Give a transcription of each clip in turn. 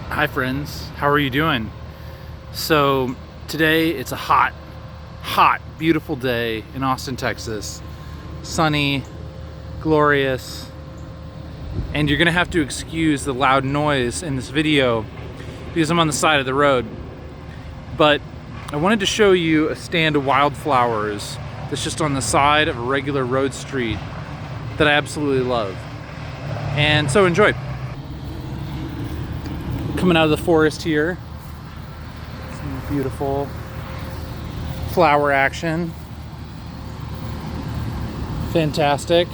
Hi friends, how are you doing? So today it's a hot, beautiful day in Austin, Texas. Sunny, glorious, and you're gonna have to excuse the loud noise in this video because I'm on the side of the road. But I wanted to show you a stand of wildflowers that's just on the side of a regular road street that I absolutely love. And so enjoy. Coming out of the forest here, some beautiful flower action. Fantastic.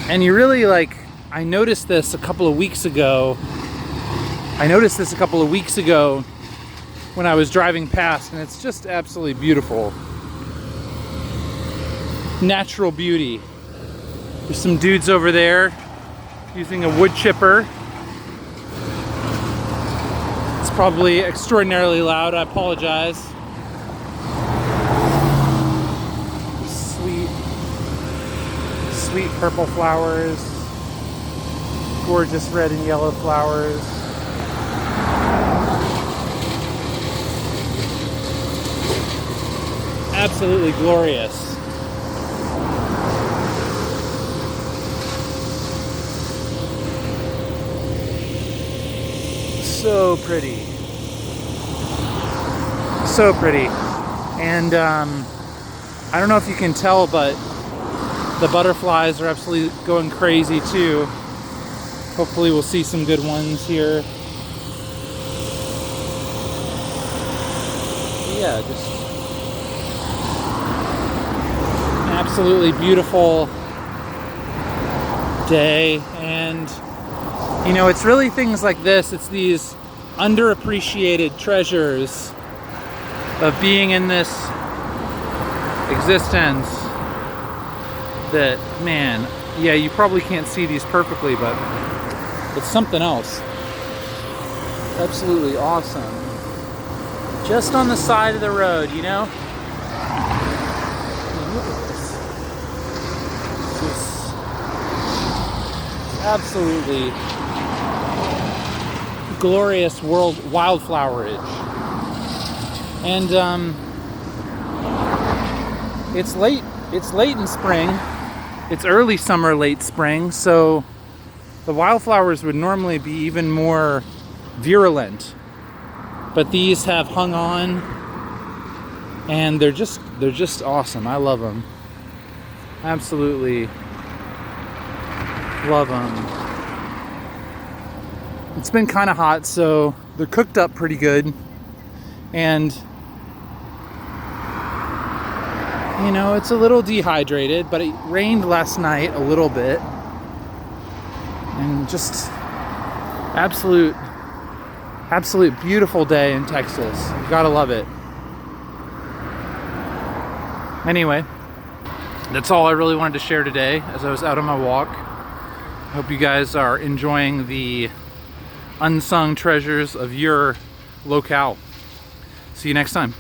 And you really I noticed this a couple of weeks ago. When I was driving past, and it's just absolutely beautiful. Natural beauty. There's some dudes over there using a wood chipper. It's probably extraordinarily loud, I apologize. Sweet purple flowers, gorgeous red and yellow flowers. Absolutely glorious. So pretty. So pretty. And I don't know if you can tell, but the butterflies are absolutely going crazy too. Hopefully we'll see some good ones here. Yeah, just an absolutely beautiful day. And you know, it's really things like this, it's these underappreciated treasures of being in this existence that, man, yeah, you probably can't see these perfectly, but it's something else. Absolutely awesome. Just on the side of the road, you know? Look at this. It's just absolutely glorious wildflowerage. And it's late in spring. It's early summer, late spring, so the wildflowers would normally be even more virulent, but these have hung on, and they're just awesome. I love them. Absolutely love them. It's been kind of hot, so they're cooked up pretty good. And, you know, it's a little dehydrated, but it rained last night a little bit. And just absolute beautiful day in Texas. You gotta love it. Anyway, that's all I really wanted to share today as I was out on my walk. I hope you guys are enjoying the unsung treasures of your locale. See you next time.